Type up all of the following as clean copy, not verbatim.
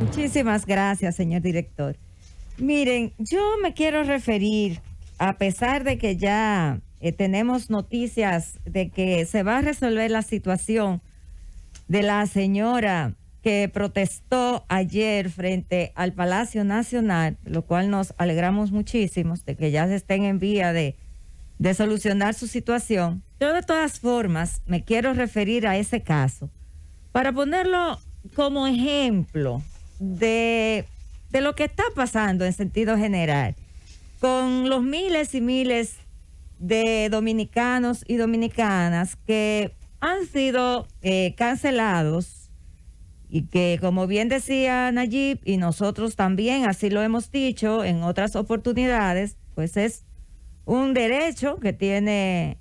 Muchísimas gracias, señor director. Miren, yo me quiero referir, a pesar de que ya tenemos noticias de que se va a resolver la situación de la señora que protestó ayer frente al Palacio Nacional, lo cual nos alegramos muchísimo de que ya se estén en vía de solucionar su situación. Yo de todas formas me quiero referir a ese caso para ponerlo como ejemplo de lo que está pasando en sentido general con los miles y miles de dominicanos y dominicanas que han sido cancelados y que, como bien decía Nayib, y nosotros también así lo hemos dicho en otras oportunidades, pues es un derecho que tiene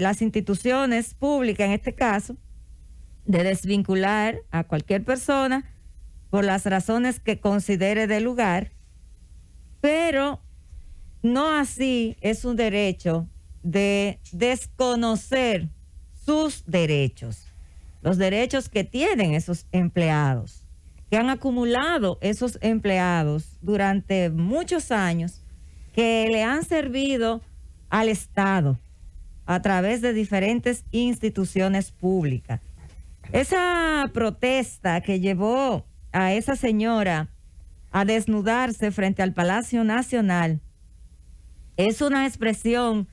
las instituciones públicas, en este caso, de desvincular a cualquier persona por las razones que considere de lugar, pero no así es un derecho de desconocer sus derechos, los derechos que tienen esos empleados, que han acumulado esos empleados durante muchos años, que le han servido al Estado a través de diferentes instituciones públicas. Esa protesta que llevó a esa señora a desnudarse frente al Palacio Nacional es una expresión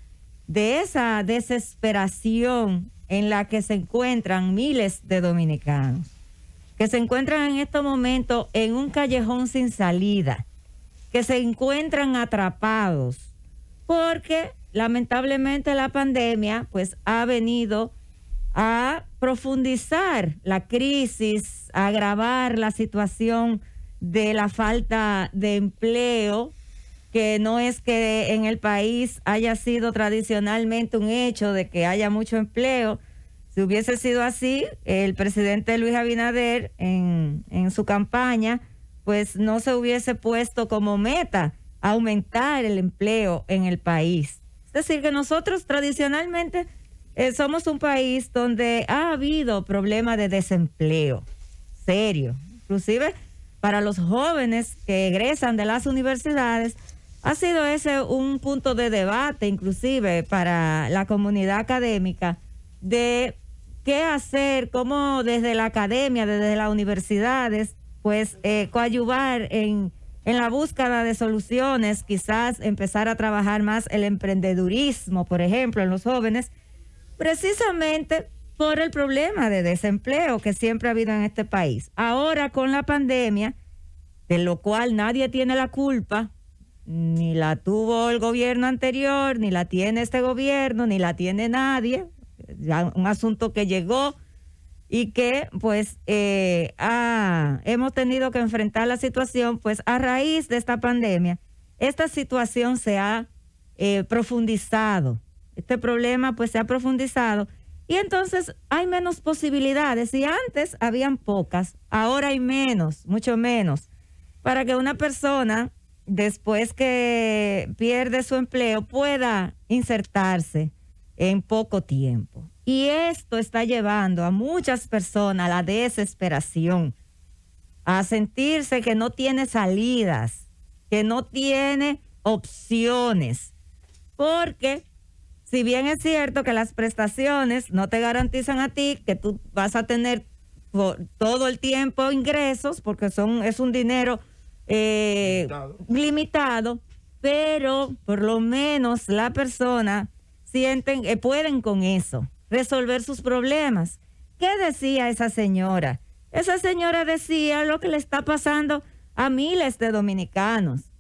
de esa desesperación en la que se encuentran miles de dominicanos, que se encuentran en estos momentos en un callejón sin salida, que se encuentran atrapados, porque lamentablemente la pandemia pues ha venido a profundizar la crisis, a agravar la situación de la falta de empleo, que no es que en el país haya sido tradicionalmente un hecho de que haya mucho empleo. Si hubiese sido así, el presidente Luis Abinader en su campaña pues no se hubiese puesto como meta aumentar el empleo en el país. Es decir, que nosotros tradicionalmente somos un país donde ha habido problemas de desempleo serio. Inclusive para los jóvenes que egresan de las universidades, ha sido ese un punto de debate, inclusive para la comunidad académica, de qué hacer, cómo desde la academia, desde las universidades, pues coadyuvar en la búsqueda de soluciones, quizás empezar a trabajar más el emprendedurismo, por ejemplo, en los jóvenes, precisamente por el problema de desempleo que siempre ha habido en este país. Ahora con la pandemia, de lo cual nadie tiene la culpa, ni la tuvo el gobierno anterior, ni la tiene este gobierno, ni la tiene nadie, un asunto que llegó y que pues hemos tenido que enfrentar la situación, pues a raíz de esta pandemia, esta situación se ha profundizado, este problema pues se ha profundizado y entonces hay menos posibilidades. Y antes habían pocas, ahora hay menos, mucho menos, para que una persona después que pierde su empleo pueda insertarse en poco tiempo. Y esto está llevando a muchas personas a la desesperación, a sentirse que no tiene salidas, que no tiene opciones, porque si bien es cierto que las prestaciones no te garantizan a ti que tú vas a tener por todo el tiempo ingresos, porque es un dinero limitado, pero por lo menos la persona pueden con eso resolver sus problemas. ¿Qué decía esa señora? Esa señora decía lo que le está pasando a miles de dominicanos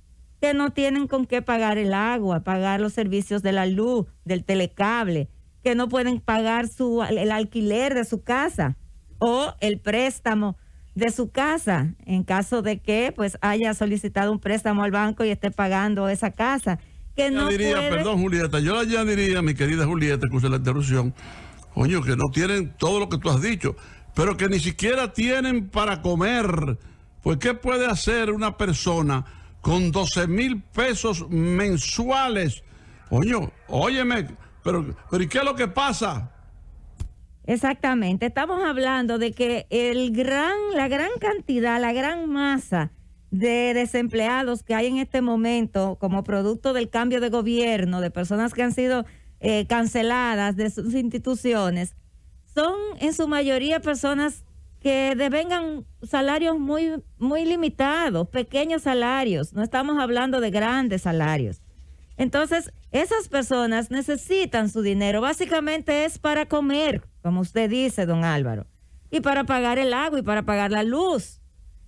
que no tienen con qué pagar el agua, pagar los servicios de la luz, del telecable, que no pueden pagar el alquiler de su casa o el préstamo de su casa, en caso de que pues haya solicitado un préstamo al banco y esté pagando esa casa. Que no puede... Perdón, Julieta, yo ya diría, mi querida Julieta, excuse la interrupción, coño, que no tienen todo lo que tú has dicho, pero que ni siquiera tienen para comer. Pues, ¿qué puede hacer una persona con 12,000 pesos mensuales? Coño, óyeme, pero ¿y qué es lo que pasa? Exactamente. Estamos hablando de que la gran cantidad, la gran masa de desempleados que hay en este momento como producto del cambio de gobierno, de personas que han sido canceladas de sus instituciones, son en su mayoría personas que devengan salarios muy, muy limitados, pequeños salarios. No estamos hablando de grandes salarios. Entonces, esas personas necesitan su dinero. Básicamente es para comer, como usted dice, don Álvaro, y para pagar el agua y para pagar la luz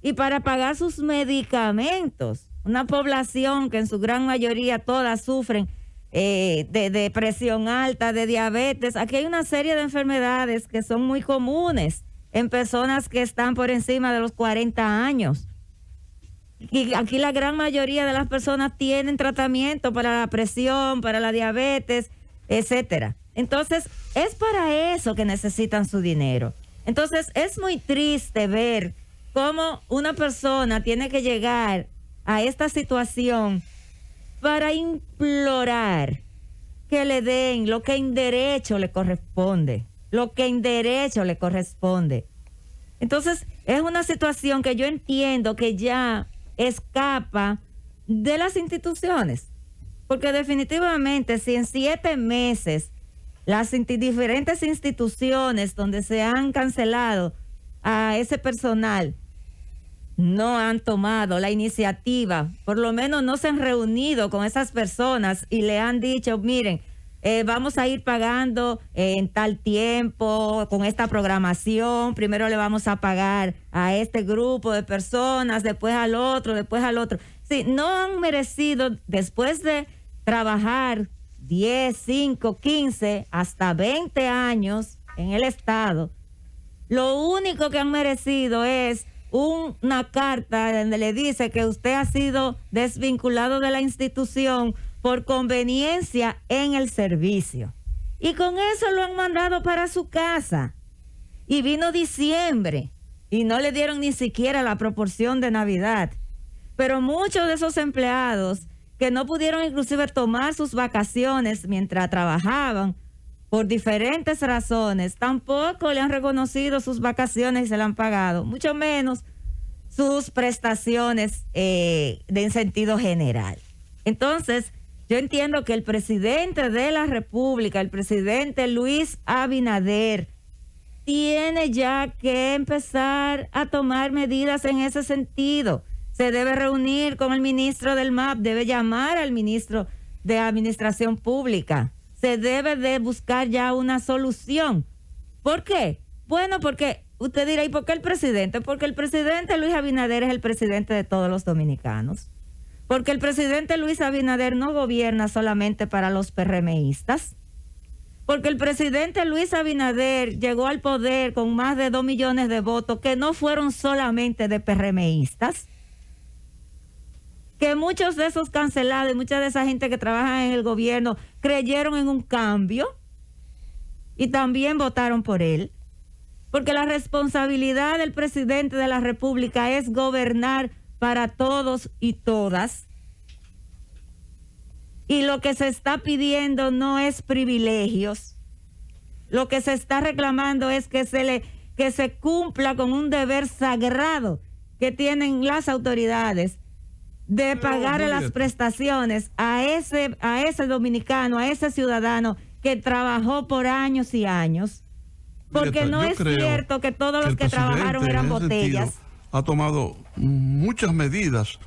y para pagar sus medicamentos. Una población que en su gran mayoría todas sufren de presión alta, de diabetes. Aquí hay una serie de enfermedades que son muy comunes en personas que están por encima de los 40 años. Y aquí la gran mayoría de las personas tienen tratamiento para la presión, para la diabetes, etcétera. Entonces, es para eso que necesitan su dinero. Entonces, es muy triste ver cómo una persona tiene que llegar a esta situación para implorar que le den lo que en derecho le corresponde. Lo que en derecho le corresponde. Entonces, es una situación que yo entiendo que ya escapa de las instituciones, porque definitivamente si en 7 meses las diferentes instituciones donde se han cancelado a ese personal no han tomado la iniciativa, por lo menos no se han reunido con esas personas y le han dicho, miren, vamos a ir pagando en tal tiempo, con esta programación, primero le vamos a pagar a este grupo de personas, después al otro. Sí, no han merecido, después de trabajar 10, 5, 15, hasta 20 años en el Estado, lo único que han merecido es una carta donde le dice que usted ha sido desvinculado de la institución por conveniencia en el servicio. Y con eso lo han mandado para su casa. Y vino diciembre y no le dieron ni siquiera la proporción de Navidad. Pero muchos de esos empleados que no pudieron inclusive tomar sus vacaciones mientras trabajaban por diferentes razones, tampoco le han reconocido sus vacaciones y se le han pagado, mucho menos sus prestaciones en sentido general. Entonces, yo entiendo que el presidente de la República, el presidente Luis Abinader, tiene ya que empezar a tomar medidas en ese sentido. Se debe reunir con el ministro del MAP, debe llamar al ministro de Administración Pública. Se debe de buscar ya una solución. ¿Por qué? Bueno, porque usted dirá, ¿y por qué el presidente? Porque el presidente Luis Abinader es el presidente de todos los dominicanos. Porque el presidente Luis Abinader no gobierna solamente para los PRMistas. Porque el presidente Luis Abinader llegó al poder con más de 2 millones de votos que no fueron solamente de PRMistas. Que muchos de esos cancelados y mucha de esa gente que trabaja en el gobierno creyeron en un cambio y también votaron por él. Porque la responsabilidad del presidente de la República es gobernar para todos y todas. Y lo que se está pidiendo no es privilegios. Lo que se está reclamando es que se cumpla con un deber sagrado que tienen las autoridades de pagar las prestaciones a ese dominicano, a ese ciudadano que trabajó por años y años. Porque no es cierto que todos los que trabajaron eran botellas. Ha tomado muchas medidas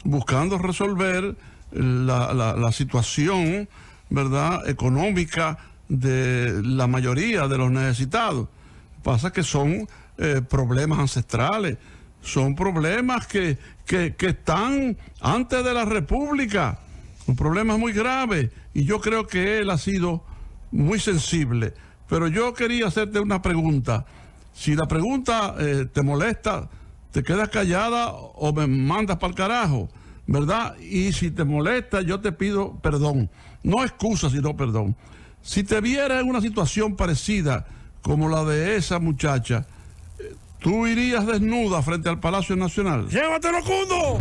buscando resolver la situación, ¿verdad?, económica de la mayoría de los necesitados. Pasa que son problemas ancestrales, son problemas que están antes de la República, un problema muy grave, y yo creo que él ha sido muy sensible. Pero yo quería hacerte una pregunta. Si la pregunta te molesta, te quedas callada o me mandas para el carajo, ¿verdad? Y si te molesta, yo te pido perdón. No excusa, sino perdón. Si te viera en una situación parecida como la de esa muchacha, ¿tú irías desnuda frente al Palacio Nacional? ¡Llévatelo, Cundo!